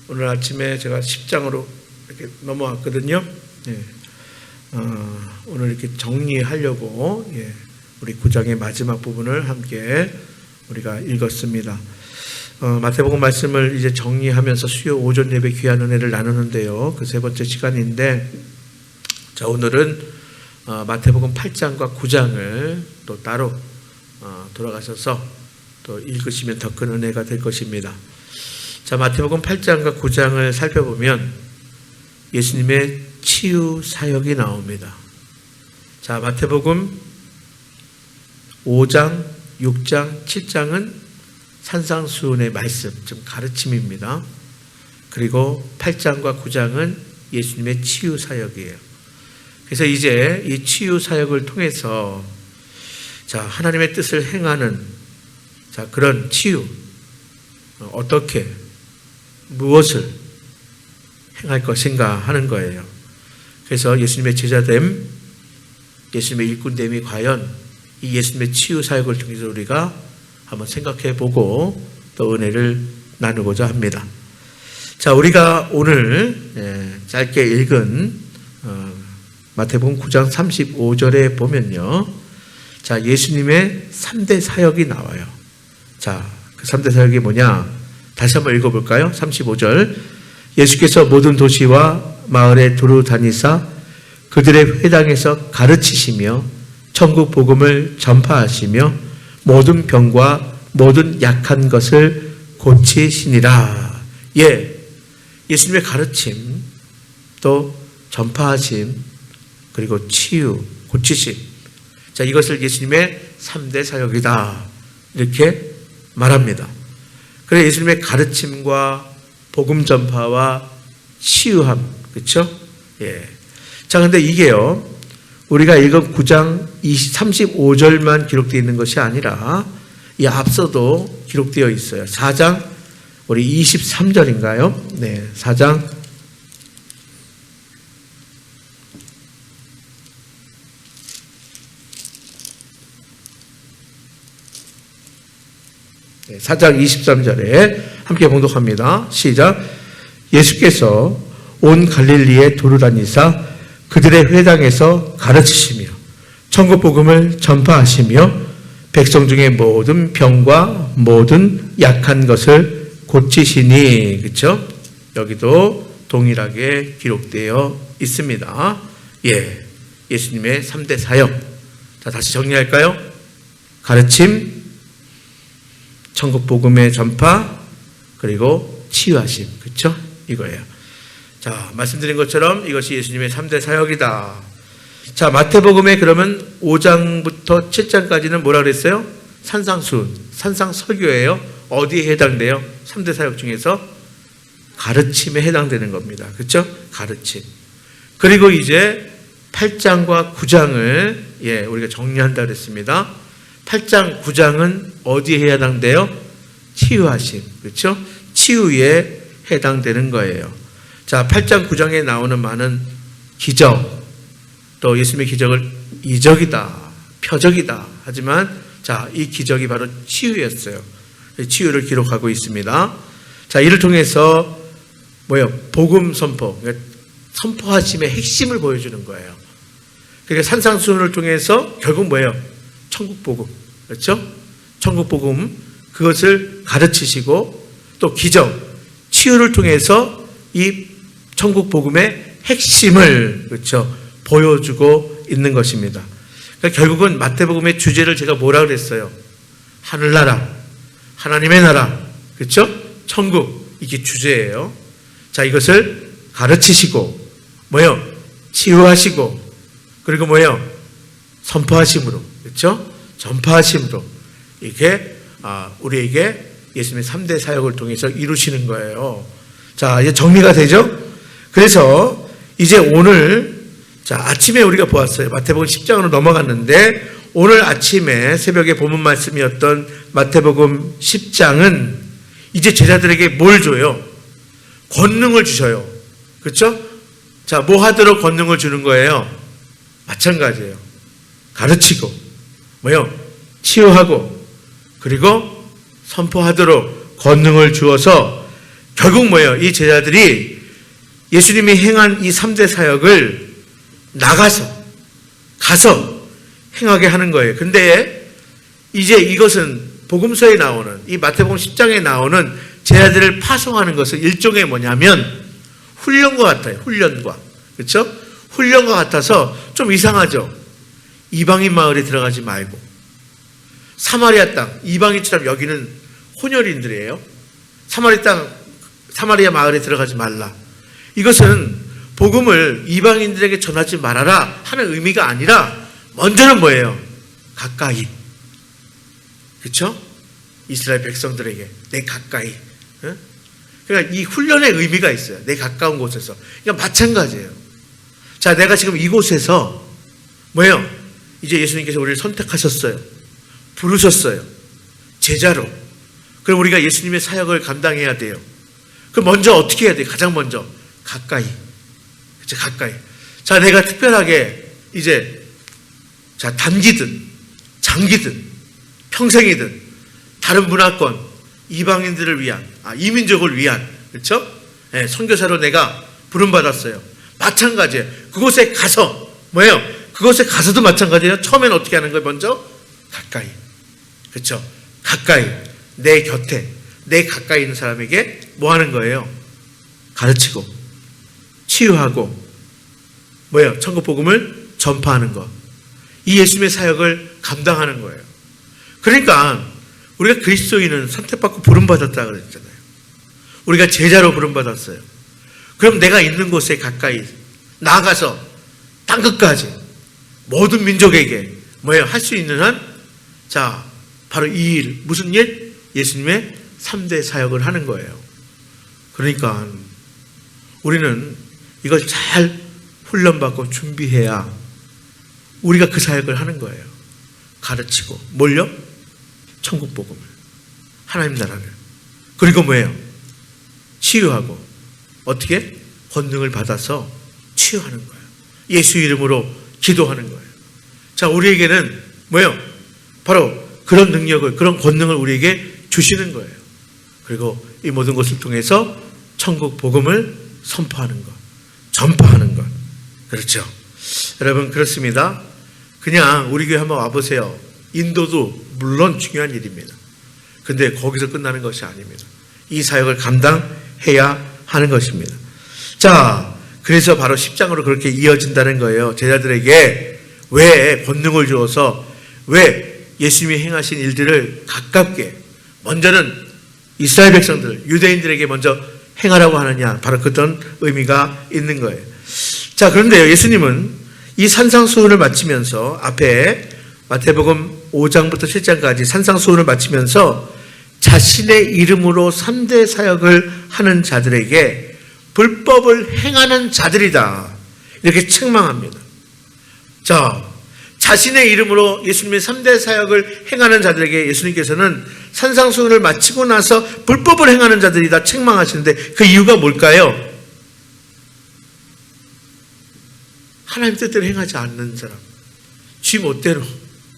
오늘 아침에 제가 10장으로 이렇게 넘어왔거든요. 오늘 이렇게 정리하려고 우리 9장의 마지막 부분을 함께 우리가 읽었습니다. 마태복음 말씀을 이제 정리하면서 수요 오전 예배 귀한 은혜를 나누는데요. 그 세 번째 시간인데, 자, 오늘은 마태복음 8장과 9장을 또 따로 돌아가셔서 또 읽으시면 더 큰 은혜가 될 것입니다. 자, 마태복음 8장과 9장을 살펴보면 예수님의 치유 사역이 나옵니다. 자, 마태복음 5장, 6장, 7장은 산상수훈의 말씀, 즉 가르침입니다. 그리고 8장과 9장은 예수님의 치유 사역이에요. 그래서 이제 이 치유 사역을 통해서 자, 하나님의 뜻을 행하는 자, 그런 치유, 어떻게, 무엇을 행할 것인가 하는 거예요. 그래서 예수님의 제자됨, 예수님의 일꾼됨이 과연 이 예수님의 치유 사역을 통해서 우리가 한번 생각해 보고 또 은혜를 나누고자 합니다. 자, 우리가 오늘 짧게 읽은 마태복음 9장 35절에 보면요. 자, 예수님의 3대 사역이 나와요. 자, 그 3대 사역이 뭐냐? 다시 한번 읽어볼까요? 35절. 예수께서 모든 도시와 마을에 두루 다니사 그들의 회당에서 가르치시며 천국 복음을 전파하시며 모든 병과 모든 약한 것을 고치시니라. 예수님의 가르침, 또 전파하심, 그리고 치유, 고치심. 자, 이것을 예수님의 3대 사역이다, 이렇게 말합니다. 그래, 예수님의 가르침과 복음 전파와 치유함, 그렇죠? 자, 근데 이게요, 우리가 읽은 9장 35절만 기록되어 있는 것이 아니라 이 앞서도 기록되어 있어요. 4장 우리 23절인가요? 네, 4장 4장 23절에 함께 봉독합니다. 시작. 예수께서 온 갈릴리에 두루 다니사 그들의 회당에서 가르치시며 천국 복음을 전파하시며 백성 중에 모든 병과 모든 약한 것을 고치시니. 그렇죠? 여기도 동일하게 기록되어 있습니다. 예수님의 3대 사역. 자, 다시 정리할까요? 가르침, 천국 복음의 전파, 그리고 치유하심. 그렇죠? 이거예요. 자, 말씀드린 것처럼 이것이 예수님의 3대 사역이다. 자, 마태복음에 그러면 5장부터 7장까지는 뭐라 그랬어요? 산상수훈, 산상설교예요. 어디에 해당돼요? 3대 사역 중에서 가르침에 해당되는 겁니다. 그렇죠? 가르침. 그리고 이제 8장과 9장을 우리가 정리한다 그랬습니다. 8장, 9장은 어디에 해당돼요? 치유하심. 그렇죠? 치유에 해당되는 거예요. 자, 8장, 9장에 나오는 많은 기적, 또 예수님의 기적을 이적이다, 표적이다. 하지만 자, 이 기적이 바로 치유였어요. 치유를 기록하고 있습니다. 자, 이를 통해서 뭐예요? 복음 선포, 그러니까 선포하심의 핵심을 보여주는 거예요. 그러니까 산상수훈을 통해서 결국 뭐예요? 천국 복음, 그렇죠? 천국 복음, 그것을 가르치시고 또 기적, 치유를 통해서 이 천국 복음의 핵심을, 그렇죠, 보여주고 있는 것입니다. 그러니까 결국은 마태복음의 주제를 제가 뭐라 그랬어요? 하늘나라, 하나님의 나라, 그렇죠? 천국, 이게 주제예요. 자, 이것을 가르치시고 뭐요? 치유하시고, 그리고 뭐요? 선포하심으로, 그렇죠? 전파하심으로 이렇게 우리에게 예수님의 3대 사역을 통해서 이루시는 거예요. 자, 이제 정리가 되죠? 그래서 이제 오늘, 자, 아침에 우리가 보았어요. 마태복음 10장으로 넘어갔는데 오늘 아침에 새벽에 본문 말씀이었던 마태복음 10장은 이제 제자들에게 뭘 줘요? 권능을 주셔요. 그렇죠? 자, 뭐 하도록 권능을 주는 거예요? 마찬가지예요. 가르치고, 치유하고, 그리고 선포하도록 권능을 주어서 결국 뭐예요? 이 제자들이 예수님이 행한 이 3대 사역을 가서 행하게 하는 거예요. 근데 이제 이것은 복음서에 나오는, 이 마태복음 10장에 나오는 제자들을 파송하는 것은 일종의 뭐냐면 훈련과 같아요. 훈련과. 그렇죠? 훈련과 같아서 좀 이상하죠. 이방인 마을에 들어가지 말고 사마리아 땅, 이방인처럼 여기는 혼혈인들이에요. 사마리아 마을에 들어가지 말라. 이것은 복음을 이방인들에게 전하지 말아라 하는 의미가 아니라 먼저는 뭐예요? 가까이. 그렇죠? 이스라엘 백성들에게 내 가까이. 그러니까 이 훈련의 의미가 있어요. 내 가까운 곳에서. 그러니까 마찬가지예요. 자, 내가 지금 이곳에서 뭐예요? 이제 예수님께서 우리를 선택하셨어요. 부르셨어요. 제자로. 그럼 우리가 예수님의 사역을 감당해야 돼요. 그럼 먼저 어떻게 해야 돼요? 가장 먼저 가까이. 그렇죠? 가까이. 자, 내가 특별하게 이제 단기든 장기든 평생이든 다른 문화권 이방인들을 위한 이민족을 위한 그렇죠? 네, 선교사로 내가 부름받았어요. 마찬가지예요. 그곳에 가서 뭐예요? 그곳에 가서도 마찬가지예요. 처음엔 어떻게 하는 거예요? 먼저 가까이. 그렇죠? 가까이. 내 곁에 내 가까이 있는 사람에게 뭐 하는 거예요? 가르치고 치유하고 뭐예요? 천국 복음을 전파하는 것. 이 예수님의 사역을 감당하는 거예요. 그러니까 우리가 그리스도인은 선택받고 부름받았다 그랬잖아요. 우리가 제자로 부름받았어요. 그럼 내가 있는 곳에 가까이 나아가서 땅끝까지 모든 민족에게 뭐예요? 할 수 있는 한 바로 이 일. 무슨 일? 예수님의 3대 사역을 하는 거예요. 그러니까 우리는 이걸 잘 훈련받고 준비해야 우리가 그 사역을 하는 거예요. 가르치고 뭘요? 천국 복음을, 하나님 나라를. 그리고 뭐예요? 치유하고 어떻게? 권능을 받아서 치유하는 거예요. 예수 이름으로 기도하는 거예요. 자, 우리에게는 뭐예요? 바로 그런 능력을, 그런 권능을 우리에게 주시는 거예요. 그리고 이 모든 것을 통해서 천국 복음을 선포하는 것, 전파하는 것. 그렇죠? 여러분, 그렇습니다. 그냥 우리 교회 한번 와보세요. 인도도 물론 중요한 일입니다. 근데 거기서 끝나는 것이 아닙니다. 이 사역을 감당해야 하는 것입니다. 자, 그래서 바로 10장으로 그렇게 이어진다는 거예요. 제자들에게 왜 권능을 주어서 왜 예수님이 행하신 일들을 가깝게 먼저는 이스라엘 백성들, 유대인들에게 먼저 행하라고 하느냐. 바로 그런 의미가 있는 거예요. 자, 그런데요, 예수님은 이 산상수훈을 마치면서 앞에 마태복음 5장부터 7장까지 산상수훈을 마치면서 자신의 이름으로 3대 사역을 하는 자들에게 불법을 행하는 자들이다. 이렇게 책망합니다. 자, 자신의 이름으로 예수님의 3대 사역을 행하는 자들에게 예수님께서는 산상수훈을 마치고 나서 불법을 행하는 자들이다 책망하시는데 그 이유가 뭘까요? 하나님 뜻대로 행하지 않는 사람. 지 멋대로.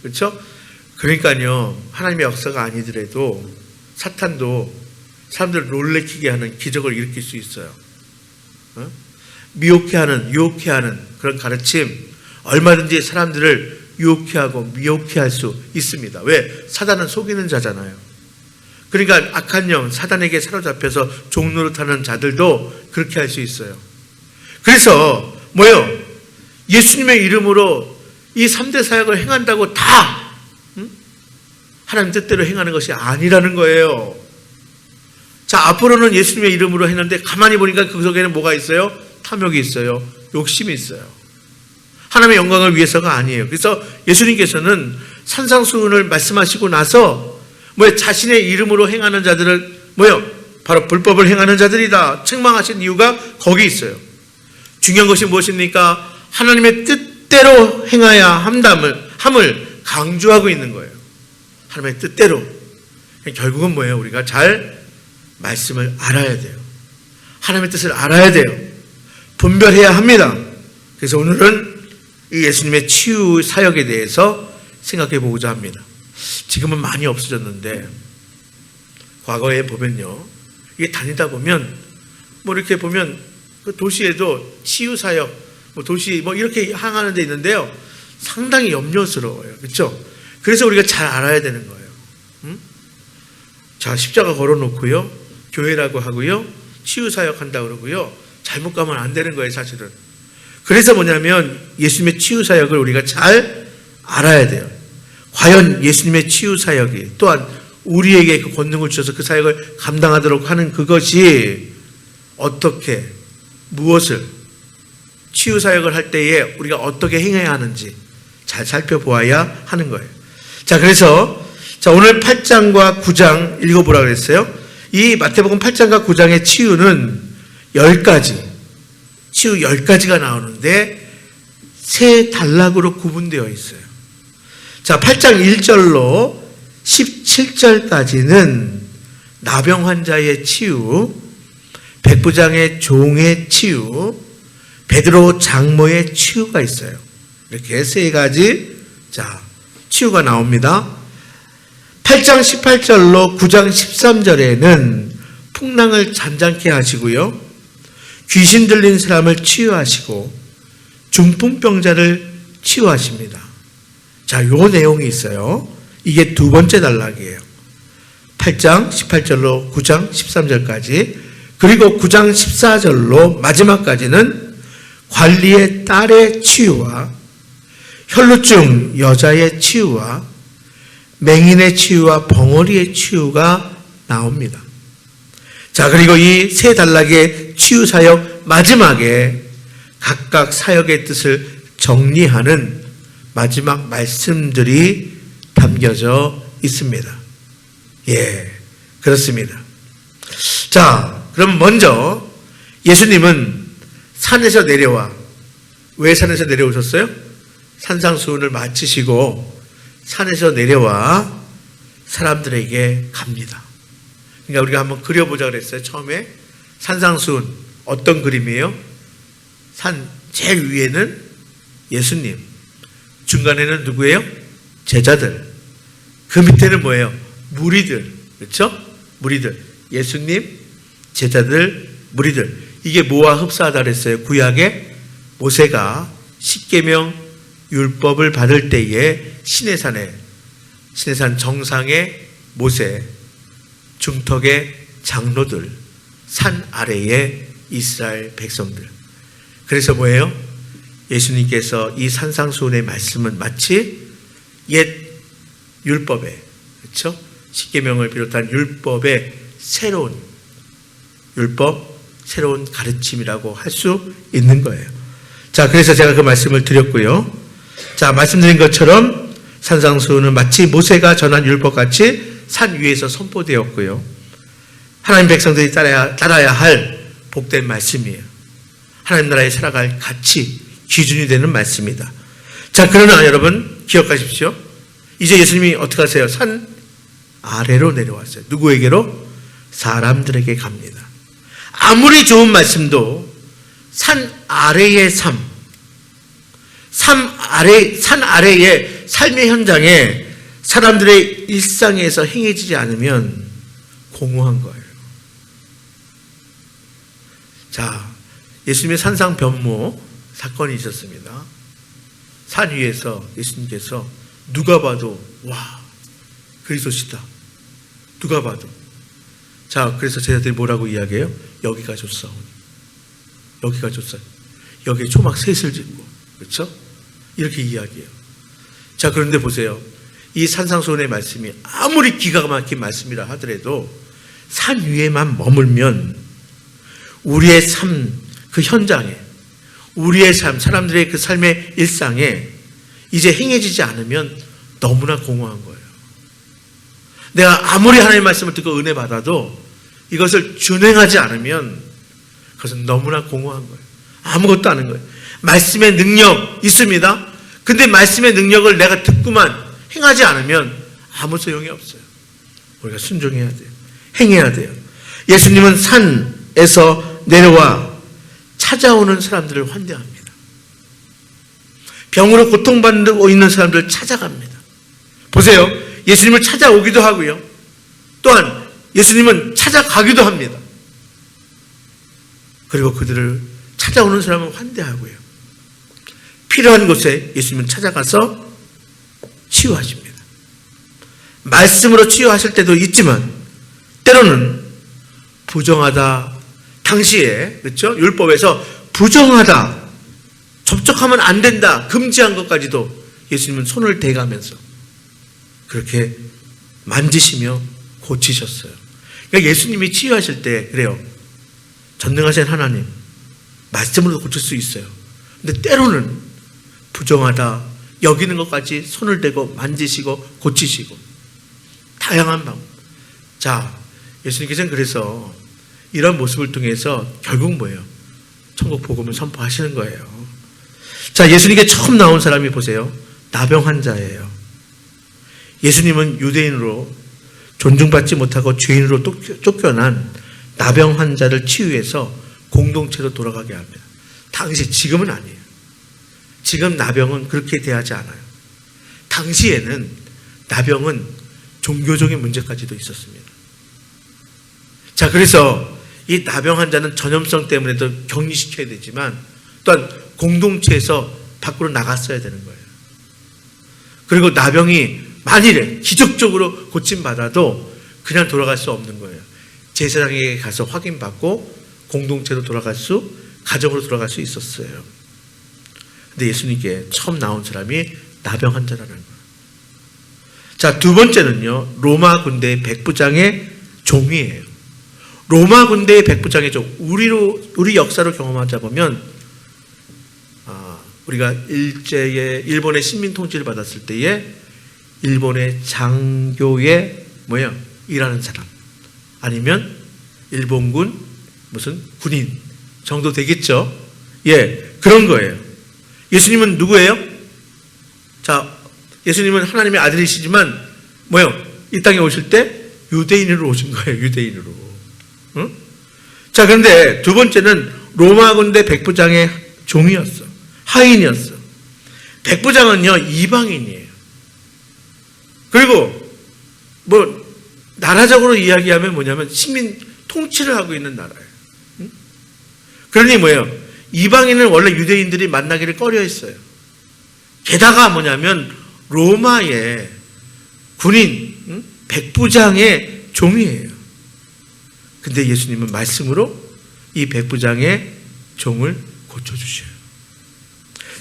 그렇죠? 그러니까요, 하나님의 역사가 아니더라도 사탄도 사람들을 놀래키게 하는 기적을 일으킬 수 있어요. 유혹해 하는 그런 가르침, 얼마든지 사람들을 유혹해하고 미혹해 할 수 있습니다. 왜? 사단은 속이는 자잖아요. 그러니까 악한 영, 사단에게 사로잡혀서 종노릇하는 자들도 그렇게 할 수 있어요. 그래서 뭐예요? 예수님의 이름으로 이 3대 사역을 행한다고 다 하나님 뜻대로 행하는 것이 아니라는 거예요. 자, 앞으로는 예수님의 이름으로 했는데 가만히 보니까 그 속에는 뭐가 있어요? 탐욕이 있어요. 욕심이 있어요. 하나님의 영광을 위해서가 아니에요. 그래서 예수님께서는 산상수훈을 말씀하시고 나서 자신의 이름으로 행하는 자들을 바로 불법을 행하는 자들이다 책망하신 이유가 거기 있어요. 중요한 것이 무엇입니까? 하나님의 뜻대로 행해야 함을 강조하고 있는 거예요. 하나님의 뜻대로. 결국은 뭐예요? 우리가 잘 말씀을 알아야 돼요. 하나님의 뜻을 알아야 돼요. 분별해야 합니다. 그래서 오늘은 이 예수님의 치유 사역에 대해서 생각해 보고자 합니다. 지금은 많이 없어졌는데 과거에 보면요, 이게 다니다 보면 뭐 이렇게 보면 그 도시에도 치유사역, 뭐 도시 뭐 이렇게 항하는 데 있는데요, 상당히 염려스러워요. 그렇죠? 그래서 우리가 잘 알아야 되는 거예요. 자, 십자가 걸어놓고요, 교회라고 하고요, 치유사역 한다 그러고요, 잘못 가면 안 되는 거예요, 사실은. 그래서 뭐냐면 예수님의 치유사역을 우리가 잘 알아야 돼요. 과연 예수님의 치유사역이 또한 우리에게 그 권능을 주셔서 그 사역을 감당하도록 하는 그것이 어떻게, 무엇을, 치유사역을 할 때에 우리가 어떻게 행해야 하는지 잘 살펴보아야 하는 거예요. 자, 그래서 자, 오늘 8장과 9장 읽어보라고 그랬어요. 이 마태복음 8장과 9장의 치유는 10가지, 치유 10가지가 나오는데 세 단락으로 구분되어 있어요. 자, 8장 1절로 17절까지는 나병 환자의 치유, 백부장의 종의 치유, 베드로 장모의 치유가 있어요. 이렇게 세 가지 자, 치유가 나옵니다. 8장 18절로 9장 13절에는 풍랑을 잔잔케 하시고요, 귀신 들린 사람을 치유하시고 중풍병자를 치유하십니다. 자, 요 내용이 있어요. 이게 두 번째 단락이에요. 8장 18절로 9장 13절까지, 그리고 9장 14절로 마지막까지는 관리의 딸의 치유와 혈루증 여자의 치유와 맹인의 치유와 벙어리의 치유가 나옵니다. 자, 그리고 이 세 단락의 치유 사역 마지막에 각각 사역의 뜻을 정리하는 마지막 말씀들이 담겨져 있습니다. 예, 그렇습니다. 자, 그럼 먼저 예수님은 산에서 내려와, 왜 산에서 내려오셨어요? 산상수훈을 마치시고 산에서 내려와 사람들에게 갑니다. 그러니까 우리가 한번 그려보자 그랬어요. 처음에 산상수훈 어떤 그림이에요? 산 제일 위에는 예수님, 중간에는 누구예요? 제자들, 그 밑에는 뭐예요? 무리들, 그렇죠? 무리들, 예수님, 제자들, 무리들. 이게 뭐와 흡사하다 그랬어요? 구약에 모세가 십계명 율법을 받을 때에 시내산 정상의 모세, 중턱의 장로들, 산 아래의 이스라엘 백성들. 그래서 뭐예요? 예수님께서 이 산상수훈의 말씀은 마치 옛 율법의, 그렇죠? 십계명을 비롯한 율법의 새로운 가르침이라고 할 수 있는 거예요. 자, 그래서 제가 그 말씀을 드렸고요. 자, 말씀드린 것처럼 산상수훈은 마치 모세가 전한 율법같이 산 위에서 선포되었고요, 하나님 백성들이 따라야 할 복된 말씀이에요. 하나님 나라에 살아갈 가치, 기준이 되는 말씀이다. 자, 그러나 여러분 기억하십시오. 이제 예수님이 어떻게 하세요? 산 아래로 내려왔어요. 누구에게로? 사람들에게 갑니다. 아무리 좋은 말씀도 산 아래의 산 아래의 삶의 현장에 사람들의 일상에서 행해지지 않으면 공허한 거예요. 자, 예수님의 산상 변모 사건이 있었습니다. 산 위에서 예수님께서 누가 봐도 와, 그리스도시다, 누가 봐도. 자, 그래서 제자들이 뭐라고 이야기해요? 여기가 좋사오니, 여기가 좋사오니, 여기에 초막 셋을 짓고, 그렇죠? 이렇게 이야기해요. 자, 그런데 보세요. 이 산상수훈의 말씀이 아무리 기가 막힌 말씀이라 하더라도 산 위에만 머물면 우리의 삶, 그 현장에, 우리의 삶, 사람들의 그 삶의 일상에 이제 행해지지 않으면 너무나 공허한 거예요. 내가 아무리 하나님의 말씀을 듣고 은혜 받아도 이것을 준행하지 않으면 그것은 너무나 공허한 거예요. 아무것도 아닌 거예요. 말씀의 능력 있습니다. 근데 말씀의 능력을 내가 듣고만 행하지 않으면 아무 소용이 없어요. 우리가 순종해야 돼요. 행해야 돼요. 예수님은 산에서 내려와 찾아오는 사람들을 환대합니다. 병으로 고통받고 있는 사람들을 찾아갑니다. 보세요. 예수님을 찾아오기도 하고요, 또한 예수님은 찾아가기도 합니다. 그리고 그들을 찾아오는 사람은 환대하고요. 필요한 곳에 예수님은 찾아가서 치유하십니다. 말씀으로 치유하실 때도 있지만 때로는 부정하다, 당시에 그렇죠? 율법에서 부정하다, 접촉하면 안 된다, 금지한 것까지도 예수님은 손을 대가면서 그렇게 만지시며 고치셨어요. 그러니까 예수님이 치유하실 때 그래요. 전능하신 하나님, 말씀으로 고칠 수 있어요. 근데 때로는 부정하다, 여기는 것까지 손을 대고 만지시고 고치시고 다양한 방법. 자, 예수님께서는 그래서 이런 모습을 통해서 결국 뭐예요? 천국 복음을 선포하시는 거예요. 자, 예수님께 처음 나온 사람이 보세요. 나병 환자예요. 예수님은 유대인으로 존중받지 못하고 죄인으로 쫓겨난 나병 환자를 치유해서 공동체로 돌아가게 합니다. 당시, 지금은 아니에요. 지금 나병은 그렇게 대하지 않아요. 당시에는 나병은 종교적인 문제까지도 있었습니다. 자, 그래서 이 나병 환자는 전염성 때문에도 격리시켜야 되지만 또한 공동체에서 밖으로 나갔어야 되는 거예요. 그리고 나병이 만일에 기적적으로 고침받아도 그냥 돌아갈 수 없는 거예요. 제사장에게 가서 확인받고 공동체로 돌아갈 수, 가정으로 돌아갈 수 있었어요. 근데 예수님께 처음 나온 사람이 나병 환자라는 거예요. 자, 두 번째는요, 로마 군대의 백부장의 종이에요. 로마 군대의 백부장의 종. 우리 역사로 경험하자 보면, 우리가 일본의 식민 통치를 받았을 때에 일본의 장교의 일하는 사람, 아니면 일본군 무슨 군인 정도 되겠죠. 예, 그런 거예요. 예수님은 누구예요? 자, 예수님은 하나님의 아들이시지만 이 땅에 오실 때 유대인으로 오신 거예요. 유대인으로. 응? 자, 그런데 두 번째는 로마 군대 백부장의 종이었어. 하인이었어. 백부장은요, 이방인이에요. 그리고 나라적으로 이야기하면 뭐냐면 식민 통치를 하고 있는 나라예요. 응? 그러니 이방인은 원래 유대인들이 만나기를 꺼려 했어요. 게다가 뭐냐면 로마의 군인, 백부장의 종이에요. 근데 예수님은 말씀으로 이 백부장의 종을 고쳐주셔요.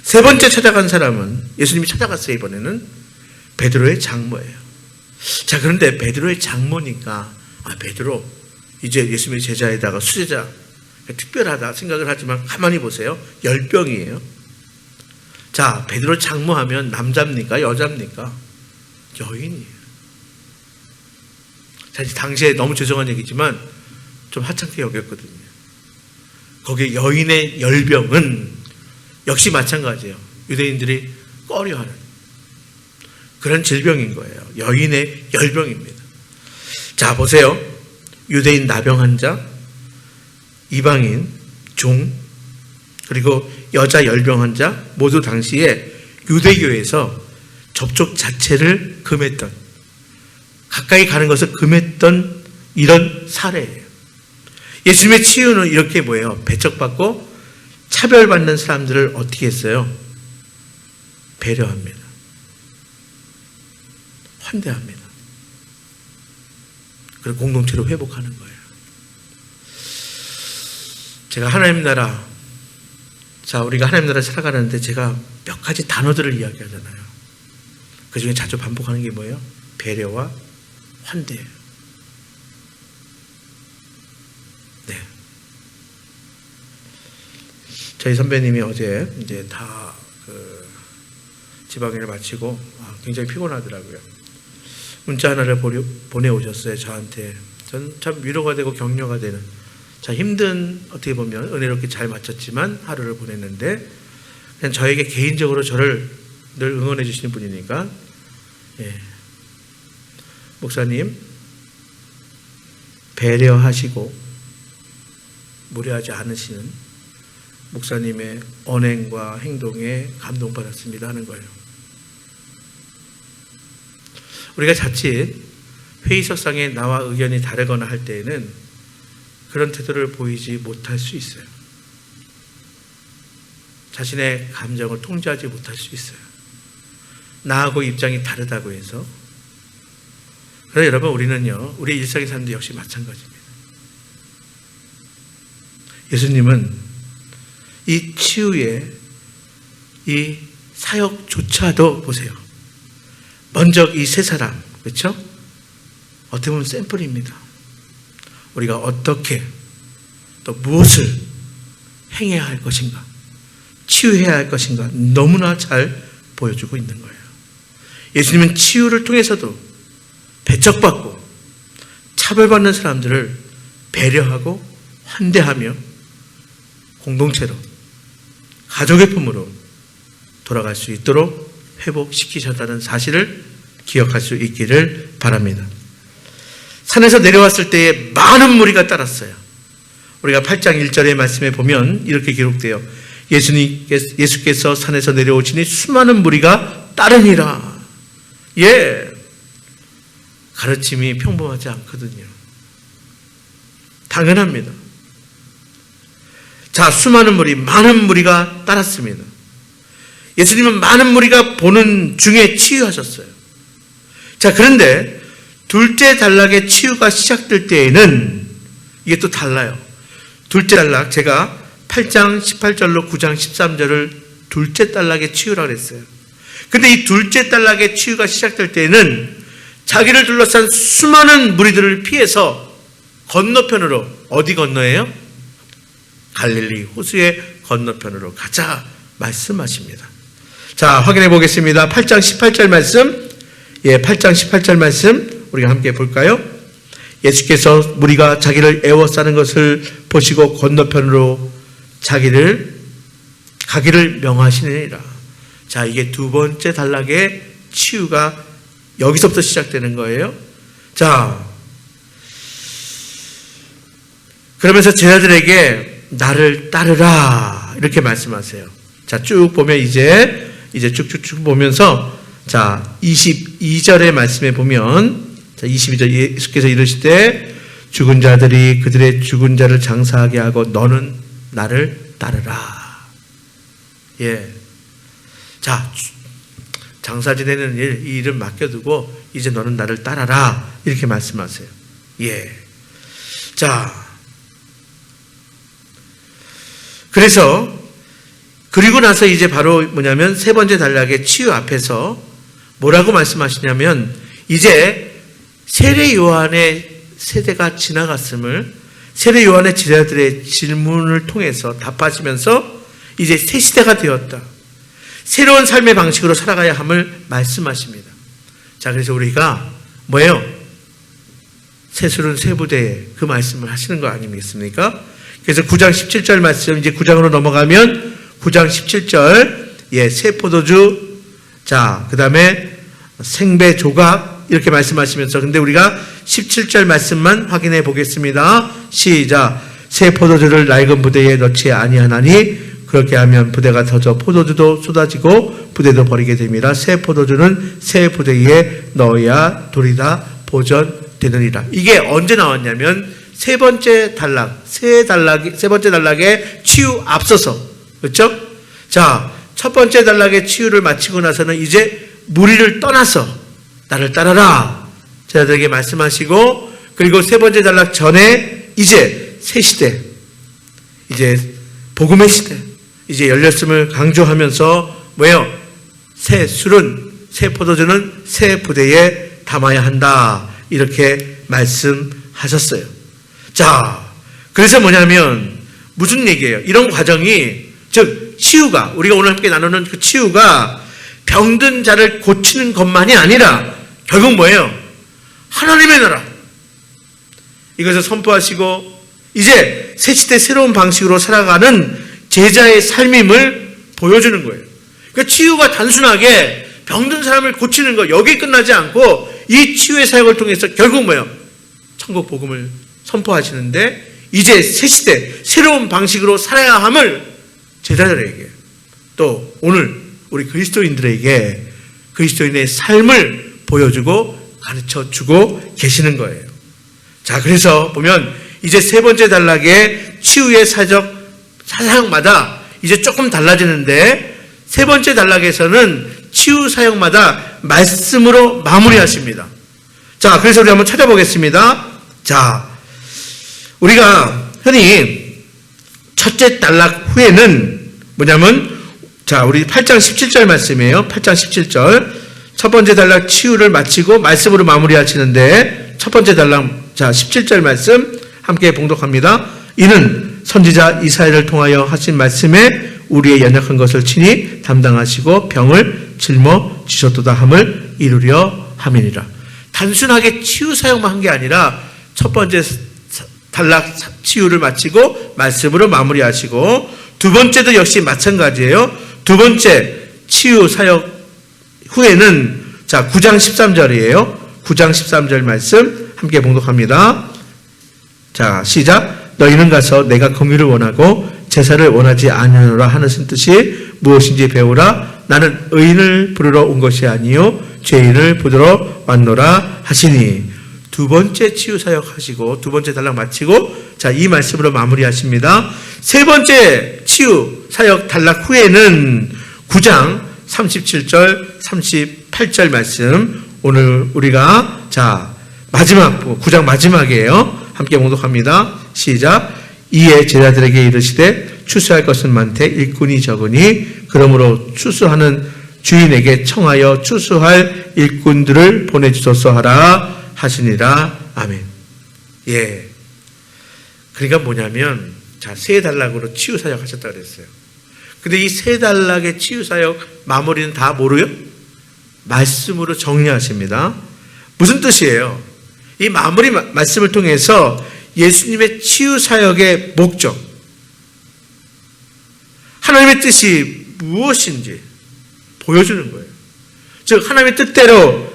세 번째 찾아간 사람은, 예수님이 찾아갔어요. 이번에는 베드로의 장모예요. 자, 그런데 베드로의 장모니까 베드로 이제 예수님의 제자에다가 수제자, 특별하다 생각을 하지만 가만히 보세요. 열병이에요. 자, 베드로 장모하면 남자입니까? 여자입니까? 여인이에요. 사실 당시에 너무 죄송한 얘기지만 좀 하찮게 여겼거든요. 거기에 여인의 열병은 역시 마찬가지예요. 유대인들이 꺼려하는 그런 질병인 거예요. 여인의 열병입니다. 자, 보세요. 유대인 나병 환자, 이방인, 종, 그리고 여자 열병 환자 모두 당시에 유대교에서 접촉 자체를 금했던, 가까이 가는 것을 금했던 이런 사례예요. 예수님의 치유는 이렇게 배척받고 차별받는 사람들을 어떻게 했어요? 배려합니다. 환대합니다. 그리고 공동체로 회복하는 거예요. 제가 하나님 나라, 자, 우리가 하나님 나라 살아가는데 제가 몇 가지 단어들을 이야기하잖아요. 그 중에 자주 반복하는 게 뭐예요? 배려와 환대예요. 네. 저희 선배님이 어제 이제 다 지방일을 마치고 굉장히 피곤하더라고요. 문자 하나를 보내오셨어요. 저한테. 전 참 위로가 되고 격려가 되는, 자, 힘든, 어떻게 보면 은혜롭게 잘 마쳤지만 하루를 보냈는데, 그냥 저에게 개인적으로 저를 늘 응원해 주시는 분이니까, 예. 목사님, 배려하시고 무례하지 않으시는 목사님의 언행과 행동에 감동받았습니다 하는 거예요. 우리가 자칫 회의석상에 나와 의견이 다르거나 할 때에는 그런 태도를 보이지 못할 수 있어요. 자신의 감정을 통제하지 못할 수 있어요. 나하고 입장이 다르다고 해서. 그래서 여러분, 우리는요, 우리 일상의 삶도 역시 마찬가지입니다. 예수님은 이 치유의 이 사역조차도 보세요. 먼저 이 세 사람, 그렇죠? 어떻게 보면 샘플입니다. 우리가 어떻게 또 무엇을 행해야 할 것인가, 치유해야 할 것인가 너무나 잘 보여주고 있는 거예요. 예수님은 치유를 통해서도 배척받고 차별받는 사람들을 배려하고 환대하며 공동체로, 가족의 품으로 돌아갈 수 있도록 회복시키셨다는 사실을 기억할 수 있기를 바랍니다. 산에서 내려왔을 때에 많은 무리가 따랐어요. 우리가 8장 1절의 말씀에 보면 이렇게 기록돼요. 예수께서 산에서 내려오시니 수많은 무리가 따르니라. 예, 가르침이 평범하지 않거든요. 당연합니다. 자, 수많은 무리, 많은 무리가 따랐습니다. 예수님은 많은 무리가 보는 중에 치유하셨어요. 자, 그런데 둘째 단락의 치유가 시작될 때에는 이게 또 달라요. 둘째 단락, 제가 8장 18절로 9장 13절을 둘째 단락의 치유라고 했어요. 근데 이 둘째 단락의 치유가 시작될 때에는 자기를 둘러싼 수많은 무리들을 피해서 건너편으로, 어디 건너예요? 갈릴리 호수의 건너편으로 가자 말씀하십니다. 자, 확인해 보겠습니다. 8장 18절 말씀, 8장 18절 말씀 우리가 함께 볼까요? 예수께서 무리가 자기를 애워싸는 것을 보시고 건너편으로 가기를 명하시니라. 자, 이게 두 번째 단락의 치유가 여기서부터 시작되는 거예요. 자, 그러면서 제자들에게 나를 따르라 이렇게 말씀하세요. 자, 쭉 보면 이제 쭉쭉쭉 보면서, 자, 22절의 말씀에 보면, 자, 22절 예수께서 이르시되 죽은 자들이 그들의 죽은 자를 장사하게 하고 너는 나를 따르라. 예. 자, 장사 지내는 이 일은 맡겨두고 이제 너는 나를 따라라 이렇게 말씀하세요. 예. 자, 그리고 나서 이제 바로 뭐냐면 세 번째 단락의 치유 앞에서 뭐라고 말씀하시냐면, 이제 세례 요한의 세대가 지나갔음을 세례 요한의 제자들의 질문을 통해서 답하시면서 이제 새 시대가 되었다, 새로운 삶의 방식으로 살아가야 함을 말씀하십니다. 자, 그래서 우리가 뭐예요? 새술은 세부대에 그 말씀을 하시는 거 아니겠습니까? 그래서 9장 17절 말씀, 이제 9장으로 넘어가면 9장 17절, 새 포도주, 자, 그 다음에 생배 조각, 이렇게 말씀하시면서, 근데 우리가 17절 말씀만 확인해 보겠습니다. 시작. 새 포도주를 낡은 부대에 넣지 아니하나니 그렇게 하면 부대가 터져 포도주도 쏟아지고 부대도 버리게 됩니다. 새 포도주는 새 부대에 넣어야 돌이다 보존되느니라. 이게 언제 나왔냐면 세 번째 단락의 치유 앞서서, 그렇죠? 자, 첫 번째 단락의 치유를 마치고 나서는 이제 무리를 떠나서 나를 따라라 제자들에게 말씀하시고, 그리고 세 번째 단락 전에 이제 새 시대, 이제 복음의 시대, 이제 열렸음을 강조하면서 뭐예요? 새 술은, 새 포도주는 새 부대에 담아야 한다 이렇게 말씀하셨어요. 자, 그래서 뭐냐면 무슨 얘기예요? 이런 과정이, 즉 치유가, 우리가 오늘 함께 나누는 그 치유가 병든 자를 고치는 것만이 아니라 결국 뭐예요? 하나님의 나라, 이것을 선포하시고 이제 새 시대 새로운 방식으로 살아가는 제자의 삶임을 보여주는 거예요. 그러니까 치유가 단순하게 병든 사람을 고치는 것, 여기 끝나지 않고 이 치유의 사역을 통해서 결국 뭐예요? 천국 복음을 선포하시는데, 이제 새 시대 새로운 방식으로 살아야 함을 제자들에게, 또 오늘 우리 그리스도인들에게 그리스도인의 삶을 보여주고 가르쳐 주고 계시는 거예요. 자, 그래서 보면 이제 세 번째 단락의 치유의 사역마다 이제 조금 달라지는데, 세 번째 단락에서는 치유 사역마다 말씀으로 마무리하십니다. 자, 그래서 우리 한번 찾아보겠습니다. 자, 우리가 흔히 첫째 단락 후에는 뭐냐면, 자, 우리 8장 17절 말씀이에요. 8장 17절. 첫 번째 단락 치유를 마치고 말씀으로 마무리하시는데, 첫 번째 단락, 자, 17절 말씀 함께 봉독합니다. 이는 선지자 이사야를 통하여 하신 말씀에 우리의 연약한 것을 친히 담당하시고 병을 짊어지셨도다 함을 이루려 함이니라. 단순하게 치유 사역만 한 게 아니라 첫 번째 단락 치유를 마치고 말씀으로 마무리하시고, 두 번째도 역시 마찬가지예요. 두 번째 치유 사역 후에는, 자, 9장 13절이에요. 9장 13절 말씀 함께 봉독합니다. 자, 시작. 너희는 가서 내가 공의를 원하고 제사를 원하지 아니하노라 하는 뜻이 무엇인지 배우라. 나는 의인을 부르러 온 것이 아니요 죄인을 부르러 왔노라 하시니. 두 번째 치유 사역 하시고 두 번째 단락 마치고, 자, 이 말씀으로 마무리하십니다. 세 번째 치유 사역 단락 후에는 9장 37절 38절 말씀, 오늘 우리가, 자, 마지막 9장 마지막이에요. 함께 봉독합니다. 시작. 이에 제자들에게 이르시되 추수할 것은 많되 일꾼이 적으니 그러므로 추수하는 주인에게 청하여 추수할 일꾼들을 보내주소서 하라 하시니라. 아멘. 예. 그러니까 뭐냐면, 자, 세 단락으로 치유 사역 하셨다 그랬어요. 근데 이 세 단락의 치유 사역 마무리는 다 뭐로요? 말씀으로 정리하십니다. 무슨 뜻이에요? 이 마무리 말씀을 통해서 예수님의 치유 사역의 목적, 하나님의 뜻이 무엇인지 보여주는 거예요. 즉, 하나님의 뜻대로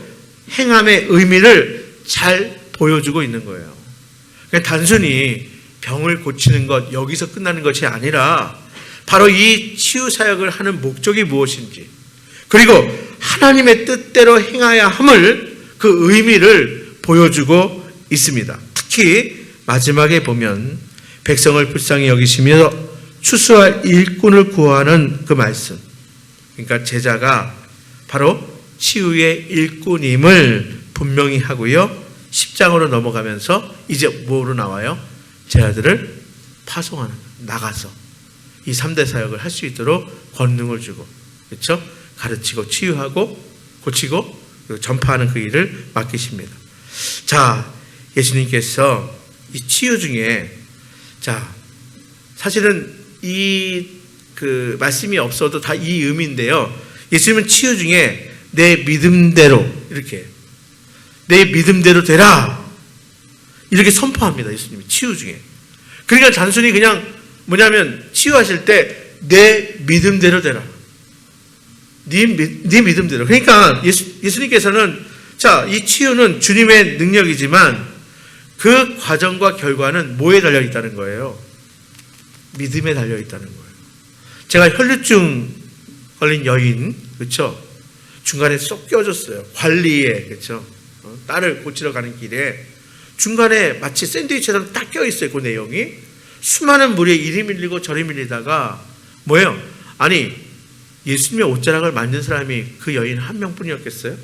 행함의 의미를 잘 보여주고 있는 거예요. 그러니까 단순히 병을 고치는 것, 여기서 끝나는 것이 아니라 바로 이 치유 사역을 하는 목적이 무엇인지, 그리고 하나님의 뜻대로 행해야 함을, 그 의미를 보여주고 있습니다. 특히 마지막에 보면 백성을 불쌍히 여기시며 추수할 일꾼을 구하는 그 말씀, 그러니까 제자가 바로 치유의 일꾼임을 분명히 하고요. 10장으로 넘어가면서 이제 뭐로 나와요? 제자들을 파송하는, 나가서 이 3대 사역을 할 수 있도록 권능을 주고, 그렇죠? 가르치고 치유하고 고치고 전파하는 그 일을 맡기십니다. 자, 예수님께서 이 치유 중에, 자, 사실은 이 그 말씀이 없어도 다 이 의미인데요. 예수님은 치유 중에 내 믿음대로, 이렇게 내 믿음대로 되라, 이렇게 선포합니다. 예수님이 치유 중에. 그러니까 단순히 그냥 뭐냐면 치유하실 때 내 믿음대로 되라, 네 믿음대로. 그러니까 예수님께서는, 자, 이 치유는 주님의 능력이지만 그 과정과 결과는 뭐에 달려 있다는 거예요? 믿음에 달려 있다는 거예요. 제가 혈류증 걸린 여인, 그렇죠? 중간에 쏙 껴줬어요. 관리에, 그렇죠? 딸을 고치러 가는 길에 중간에 마치 샌드위치처럼 딱 껴있어요. 그 내용이. 수많은 물에 이리 밀리고 저리 밀리다가 뭐예요? 아니, 예수님의 옷자락을 만진 사람이 그 여인 한 명뿐이었겠어요?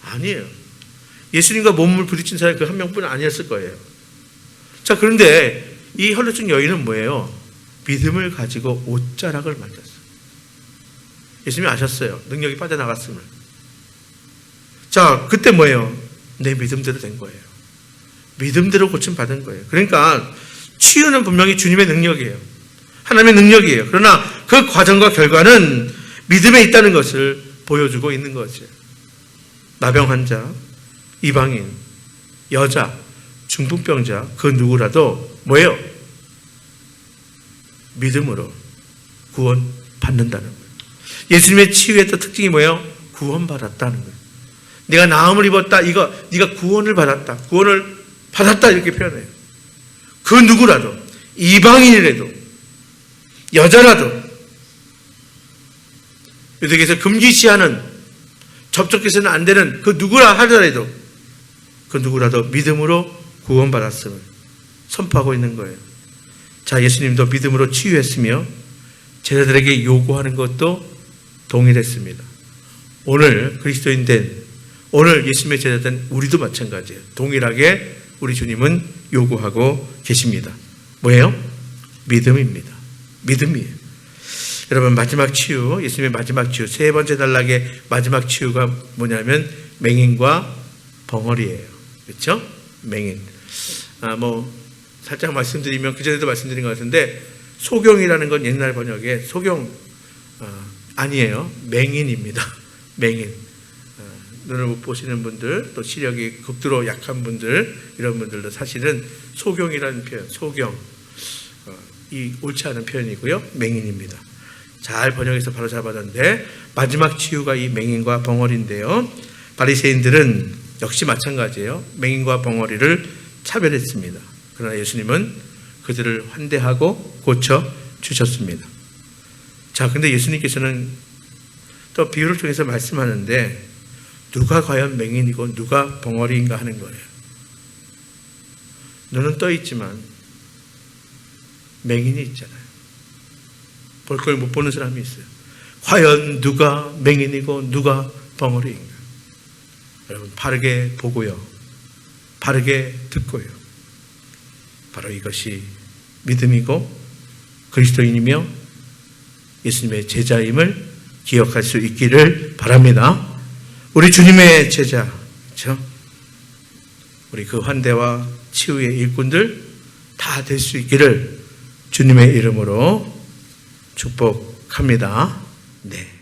아니에요. 예수님과 몸을 부딪힌 사람이 그 한 명뿐은 아니었을 거예요. 자, 그런데 이 혈류증 여인은 뭐예요? 믿음을 가지고 옷자락을 만졌어요. 예수님이 아셨어요. 능력이 빠져나갔음을. 자, 그때 뭐예요? 내 믿음대로 된 거예요. 믿음대로 고침 받은 거예요. 그러니까 치유는 분명히 주님의 능력이에요. 하나님의 능력이에요. 그러나 그 과정과 결과는 믿음에 있다는 것을 보여주고 있는 거죠. 나병 환자, 이방인, 여자, 중풍병자, 그 누구라도 뭐예요? 믿음으로 구원받는다는 거예요. 예수님의 치유의 또 특징이 뭐예요? 구원받았다는 거예요. 내가 나음을 입었다, 이거 네가 구원을 받았다, 구원을 받았다, 이렇게 표현해요. 그 누구라도, 이방인이라도, 여자라도, 유대교에서 금기시하는, 접촉해서는 안 되는 그 누구라 하더라도 그 누구라도 믿음으로 구원받았음을 선포하고 있는 거예요. 자, 예수님도 믿음으로 치유했으며 제자들에게 요구하는 것도 동일했습니다. 오늘 그리스도인 된, 오늘 예수님의 제자된 우리도 마찬가지예요. 동일하게 우리 주님은 요구하고 계십니다. 뭐예요? 믿음입니다. 믿음이에요. 여러분, 마지막 치유, 예수님의 마지막 치유, 세 번째 단락의 마지막 치유가 뭐냐면 맹인과 벙어리예요. 그렇죠? 맹인. 살짝 말씀드리면 그전에도 말씀드린 것 같은데 소경이라는 건 옛날 번역에 소경 아니에요. 맹인입니다. 맹인. 눈을 못 보시는 분들, 또 시력이 극도로 약한 분들, 이런 분들도 사실은 소경이라는 표현, 소경, 이 옳지 않은 표현이고요. 맹인입니다. 잘 번역해서 바로 잡았는데 마지막 치유가 이 맹인과 벙어리인데요. 바리새인들은 역시 마찬가지예요. 맹인과 벙어리를 차별했습니다. 그러나 예수님은 그들을 환대하고 고쳐 주셨습니다. 자, 근데 예수님께서는 또 비유를 통해서 말씀하는데 누가 과연 맹인이고 누가 벙어리인가 하는 거예요. 눈은 떠 있지만 맹인이 있잖아요. 볼 걸 못 보는 사람이 있어요. 과연 누가 맹인이고 누가 벙어리인가? 여러분, 바르게 보고요. 바르게 듣고요. 바로 이것이 믿음이고 그리스도인이며 예수님의 제자임을 기억할 수 있기를 바랍니다. 우리 주님의 제자, 그렇죠? 우리 그 환대와 치유의 일꾼들 다 될 수 있기를 주님의 이름으로 축복합니다. 네.